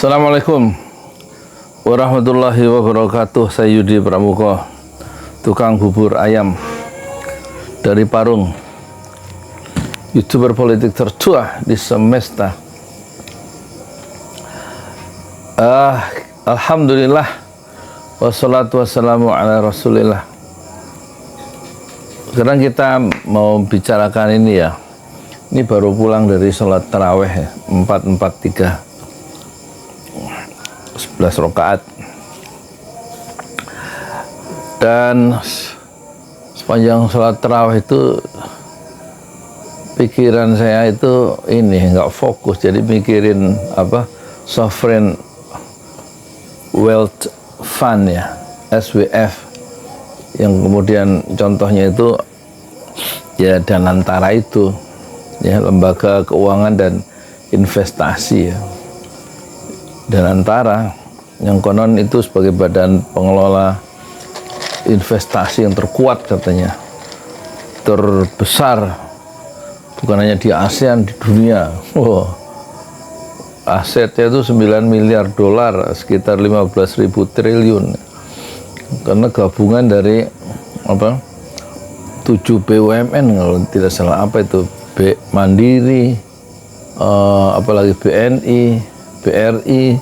Assalamualaikum warahmatullahi wabarakatuh. Saya Yudi Pramuko, tukang bubur ayam dari Parung, YouTuber politik tertua di semesta. Alhamdulillah, wassalatu wassalamu ala rasulillah. Sekarang kita mau bicarakan ini ya. Ini baru pulang dari sholat taraweh ya, 443 11 rakaat, dan sepanjang sholat tarawih itu pikiran saya itu ini nggak fokus, jadi mikirin sovereign wealth fund ya, SWF, yang kemudian contohnya itu ya Danantara itu ya, lembaga keuangan dan investasi ya. Danantara yang konon itu sebagai badan pengelola investasi yang terkuat, katanya terbesar bukan hanya di ASEAN, di dunia. Asetnya itu 9 miliar dolar, sekitar 15.000 triliun, karena gabungan dari 7 BUMN kalau tidak salah, itu Mandiri, apalagi BNI, BRI,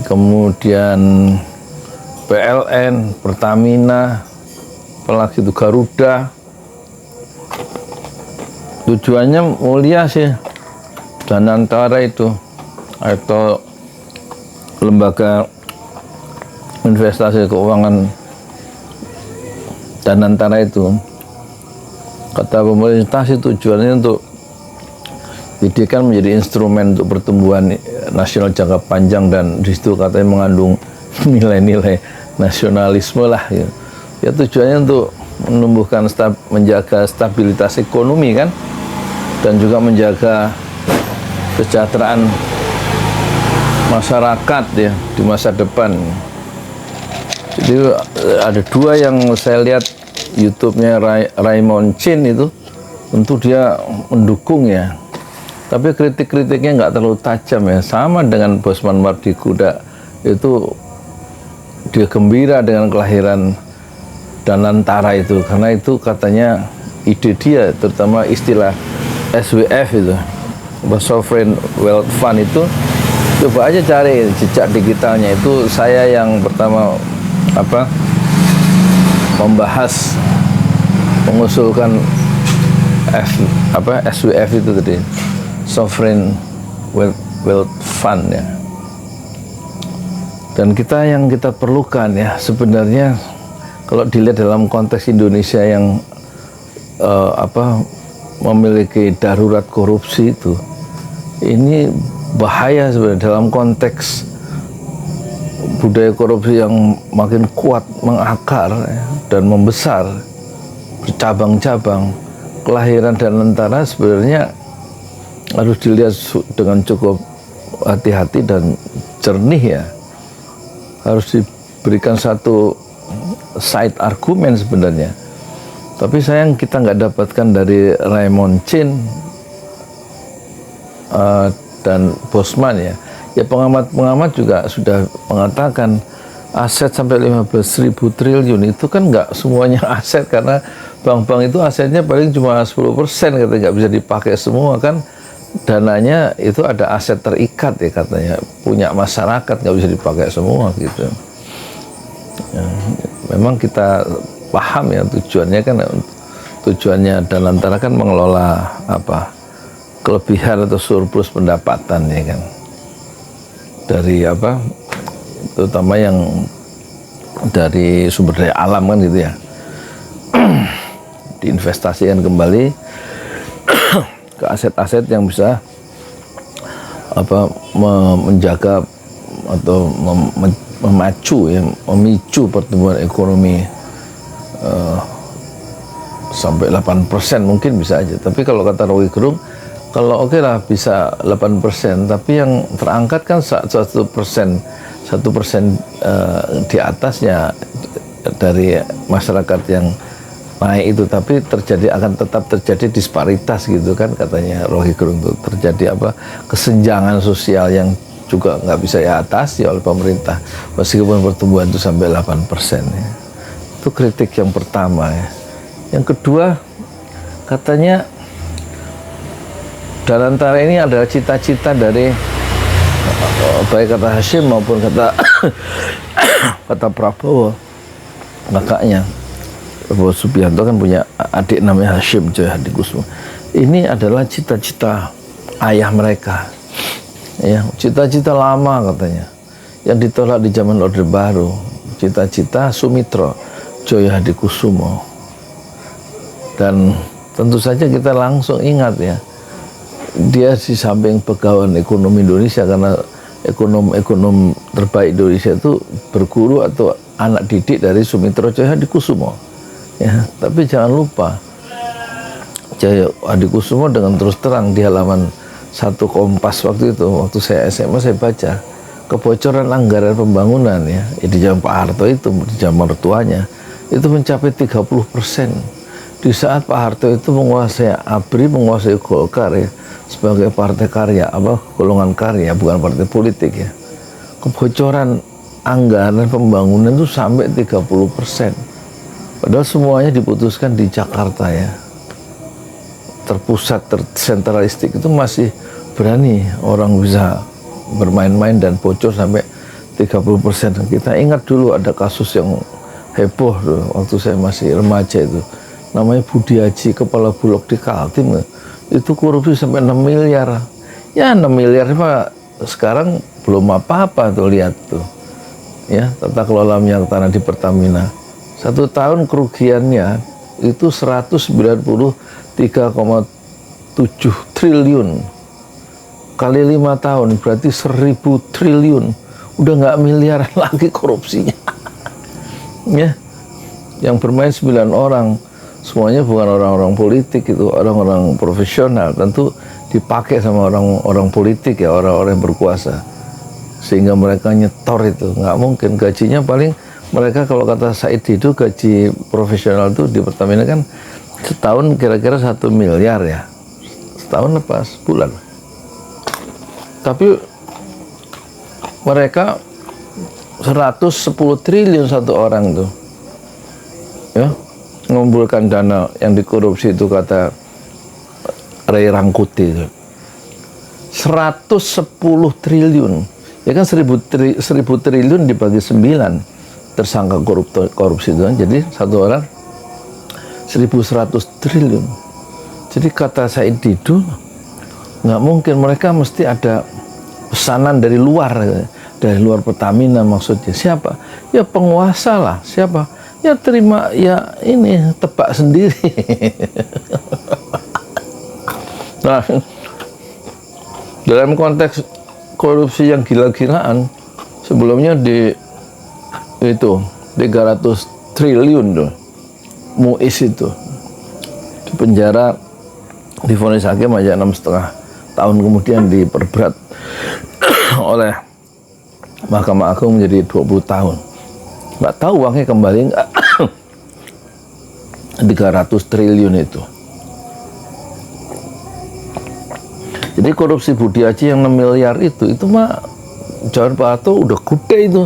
kemudian PLN, Pertamina, apalagi itu Garuda. Tujuannya mulia sih, Danantara itu, atau lembaga investasi keuangan Danantara itu, kata pemerintah sih tujuannya untuk dijadikan menjadi instrumen untuk pertumbuhan nasional jangka panjang, dan di situ katanya mengandung nilai-nilai nasionalisme lah ya. Ya tujuannya untuk menumbuhkan menjaga stabilitas ekonomi kan, dan juga menjaga kesejahteraan masyarakat ya di masa depan. Jadi ada dua yang saya lihat YouTube-nya Raymond Chin itu, tentu dia mendukung ya, tapi kritik-kritiknya nggak terlalu tajam ya. Sama dengan Bosman Mardikuda itu, dia gembira dengan kelahiran Danantara itu, karena itu katanya ide dia, terutama istilah SWF itu, Sovereign Wealth Fund itu. Coba aja cari jejak digitalnya, itu saya yang pertama membahas, mengusulkan SWF itu tadi, Sovereign Wealth Fund ya. Dan yang kita perlukan ya sebenarnya, kalau dilihat dalam konteks Indonesia yang memiliki darurat korupsi itu, ini bahaya sebenarnya dalam konteks budaya korupsi yang makin kuat, mengakar ya, dan membesar, bercabang-cabang. Kelahiran Danantara sebenarnya harus dilihat dengan cukup hati-hati dan jernih ya. Harus diberikan satu side argumen sebenarnya. Tapi sayang kita nggak dapatkan dari Raymond Chin dan Bosman ya. Ya pengamat-pengamat juga sudah mengatakan aset sampai 15.000 triliun itu kan nggak semuanya aset, karena bank-bank itu asetnya paling cuma 10%, katanya nggak bisa dipakai semua kan. Dananya itu ada aset terikat ya, katanya punya masyarakat, nggak bisa dipakai semua gitu ya. Memang kita paham ya tujuannya kan, tujuannya Danantara kan mengelola kelebihan atau surplus pendapatan ya kan, dari terutama yang dari sumber daya alam kan gitu ya, diinvestasikan kembali ke aset-aset yang bisa menjaga atau memicu pertumbuhan ekonomi sampai 8% mungkin bisa aja. Tapi kalau kata Rocky Gerung, kalau oke lah bisa 8%, tapi yang terangkat kan 1% di atasnya dari masyarakat yang naik itu, tapi akan tetap terjadi disparitas gitu kan, katanya Rocky Gerung, itu terjadi kesenjangan sosial yang juga nggak bisa diatasi oleh pemerintah meskipun pertumbuhan itu sampai 8% ya. Itu kritik yang pertama ya. Yang kedua, katanya Danantara ini adalah cita-cita dari baik kata Hashim maupun kata Prabowo, kakaknya Prabowo Subianto kan punya adik namanya Hashim Joyo Hadikusumo. Ini adalah cita-cita ayah mereka, ya, cita-cita lama katanya, yang ditolak di zaman Orde Baru, cita-cita Sumitro Joyo Hadikusumo. Dan tentu saja kita langsung ingat ya, dia di samping pegawai ekonomi Indonesia, karena ekonom terbaik Indonesia itu berguru atau anak didik dari Sumitro Joyo Hadikusumo. Ya, tapi jangan lupa Joyo Hadikusumo dengan terus terang di halaman 1 Kompas waktu itu, waktu saya SMA saya baca kebocoran anggaran pembangunan ya di zaman Pak Harto itu, di zaman mertuanya itu mencapai 30%. Di saat Pak Harto itu menguasai ABRI, menguasai Golkar ya, sebagai partai karya, golongan karya, bukan partai politik ya. Kebocoran anggaran pembangunan itu sampai 30%. Padahal semuanya diputuskan di Jakarta ya. Terpusat, tersentralistik, itu masih berani orang bisa bermain-main dan bocor sampai 30%. Kita ingat dulu ada kasus yang heboh tuh, waktu saya masih remaja itu. Namanya Budi Haji, kepala Bulog di Kaltim. Itu korupsi sampai 6 miliar. Ya 6 miliar Pak, sekarang belum apa-apa tuh, lihat tuh. Ya, tata kelola minyak tanah di Pertamina. 1 tahun kerugiannya itu 193,7 triliun. Kali 5 tahun berarti 1000 triliun. Udah nggak miliaran lagi korupsinya. Ya, yang bermain 9 orang. Semuanya bukan orang-orang politik, itu orang-orang profesional, tentu dipakai sama orang-orang politik ya, orang-orang yang berkuasa, sehingga mereka nyetor itu. Nggak mungkin, gajinya paling mereka, kalau kata Said itu gaji profesional itu di Pertamina kan setahun kira-kira 1 miliar ya, setahun apa sebulan. Tapi mereka 110 triliun satu orang tuh ya, mengumpulkan dana yang dikorupsi itu, kata Ray Rangkuti itu 110 triliun ya kan, 1000 triliun dibagi 9 tersangka korupsi itu kan, jadi satu orang 1100 triliun. Jadi kata Said Didu, nggak mungkin, mereka mesti ada pesanan dari luar Pertamina maksudnya. Siapa? Ya penguasa lah. Siapa? Ya terima, ya ini tebak sendiri. Nah, dalam konteks korupsi yang gila-gilaan, sebelumnya di itu 300 triliun tuh Muiz itu di penjara, divonis hakim aja 6,5 tahun, kemudian diperberat oleh Mahkamah Agung menjadi 20 tahun. Nggak tahu uangnya kembali nggak. 300 triliun itu. Jadi korupsi Budi Haji yang 6 miliar itu mah zaman Pak Harto udah gede itu.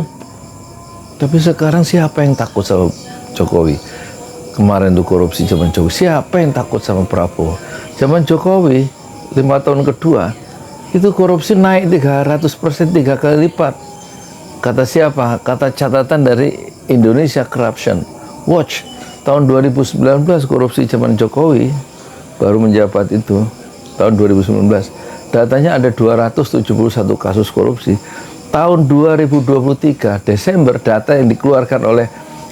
Tapi sekarang siapa yang takut sama Jokowi? Kemarin tuh korupsi zaman Jokowi, siapa yang takut sama Prabowo? Zaman Jokowi 5 tahun kedua itu korupsi naik 300%, 3 kali lipat. Kata siapa? Kata catatan dari Indonesia Corruption Watch tahun 2019, korupsi zaman Jokowi baru menjabat itu tahun 2019, datanya ada 271 kasus korupsi. Tahun 2023 Desember, data yang dikeluarkan oleh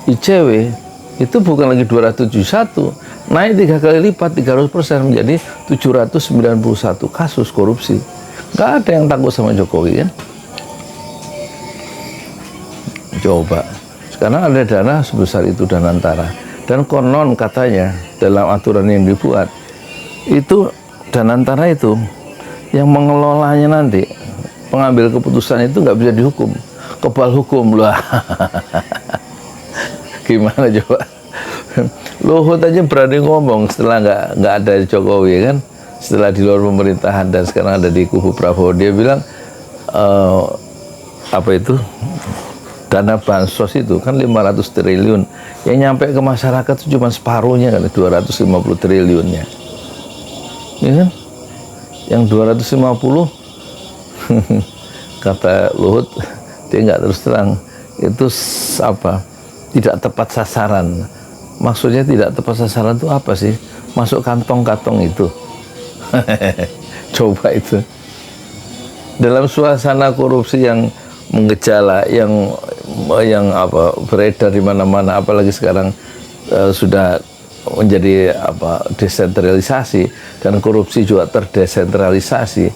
ICW itu bukan lagi 271, naik 3 kali lipat, 300% menjadi 791 kasus korupsi. Nggak ada yang takut sama Jokowi ya. Coba, sekarang ada dana sebesar itu Danantara, dan konon katanya dalam aturan yang dibuat itu Danantara itu yang mengelolanya nanti, pengambil keputusan itu nggak bisa dihukum, kebal hukum lah. Gimana coba? Luhut aja berani ngomong setelah nggak ada Jokowi kan, setelah di luar pemerintahan dan sekarang ada di kubu Prabowo, dia bilang eh, apa itu dana bansos itu kan 500 triliun, yang nyampe ke masyarakat itu cuma separuhnya kan, 250 triliunnya, ya kan? Yang 250 kata Luhut, dia nggak terus terang itu apa, tidak tepat sasaran. Maksudnya tidak tepat sasaran itu apa sih? Masuk kantong-kantong itu. Coba itu. Dalam suasana korupsi yang menggejala, yang apa, beredar di mana-mana, apalagi sekarang sudah menjadi apa, desentralisasi, dan korupsi juga terdesentralisasi,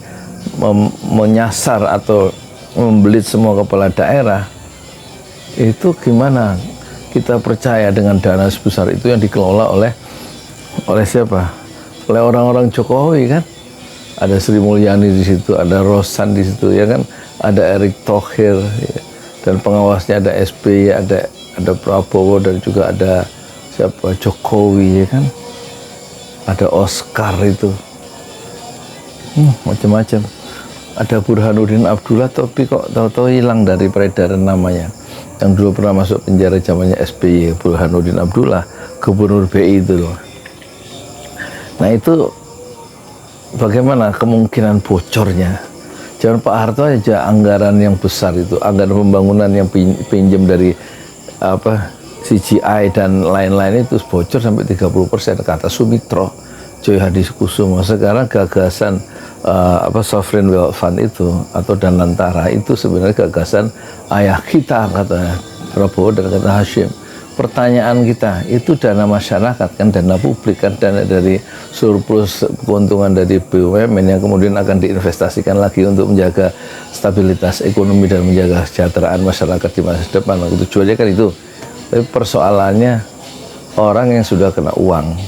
menyasar atau membelit semua kepala daerah. Itu gimana kita percaya dengan dana sebesar itu yang dikelola oleh siapa? Oleh orang-orang Jokowi kan? Ada Sri Mulyani di situ, ada Rosan di situ, ya kan? Ada Erick Thohir, ya. Dan pengawasnya ada SBY, ada Prabowo, dan juga ada siapa, Jokowi, ya kan? Ada Oscar itu, macam-macam. Ada Burhanuddin Abdullah, tapi kok tahu-tahu hilang dari peredaran namanya. Yang dulu pernah masuk penjara zamannya SBY, Burhanuddin Abdullah, gubernur BI itu loh. Nah itu bagaimana kemungkinan bocornya? Jangan Pak Harto aja anggaran yang besar itu, anggaran pembangunan yang pinjam dari apa CGI dan lain-lain itu bocor sampai 30%, kata Sumitro Joy Hadikusumo. Sekarang gagasan apa sovereign wealth fund itu atau Danantara itu sebenarnya gagasan ayah kita, kata Prabowo dan kata Hashim. Pertanyaan kita, itu dana masyarakat kan, dana publik kan, dana dari surplus keuntungan dari BUMN yang kemudian akan diinvestasikan lagi untuk menjaga stabilitas ekonomi dan menjaga kesejahteraan masyarakat di masa depan. Tujuannya kan itu. Tapi persoalannya orang yang sudah kena uang,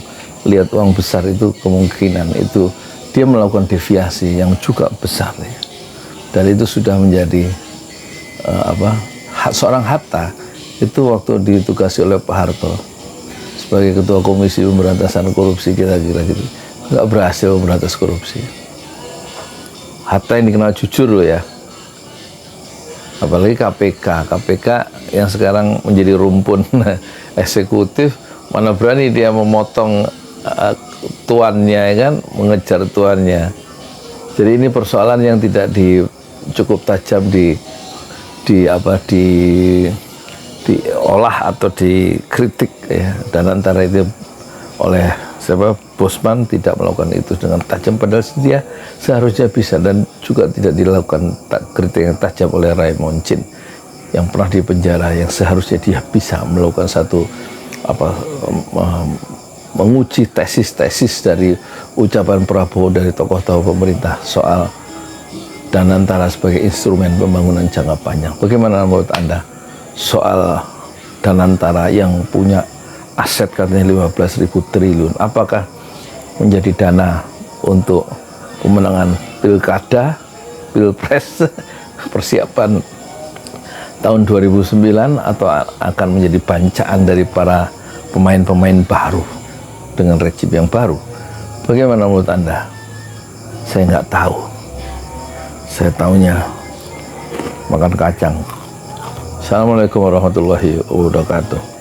lihat uang besar itu, kemungkinan itu dia melakukan deviasi yang juga besar ya. Dan itu sudah menjadi seorang Hatta itu waktu ditugasi oleh Pak Harto sebagai Ketua Komisi Pemberantasan Korupsi, kira-kira gitu, nggak berhasil memberantas korupsi. Hatta yang dikenal jujur loh ya, apalagi KPK yang sekarang menjadi rumpun eksekutif, mana berani dia memotong tuannya, ya kan, mengejar tuannya. Jadi ini persoalan yang tidak cukup tajam diolah atau dikritik ya. Dan antara itu oleh siapa, Bosman tidak melakukan itu dengan tajam, padahal dia seharusnya bisa, dan juga tidak dilakukan kritik yang tajam oleh Raymond Chin yang pernah dipenjara, yang seharusnya dia bisa melakukan satu menguji tesis-tesis dari ucapan Prabowo dari tokoh-tokoh pemerintah soal Danantara sebagai instrumen pembangunan jangka panjang. Bagaimana menurut Anda soal Danantara yang punya aset katanya 15.000 triliun, apakah menjadi dana untuk pemenangan pilkada, pilpres, persiapan tahun 2009, atau akan menjadi bancaan dari para pemain-pemain baru dengan rejim yang baru? Bagaimana menurut Anda? Saya nggak tahu. Saya tahunya makan kacang. Assalamualaikum warahmatullahi wabarakatuh.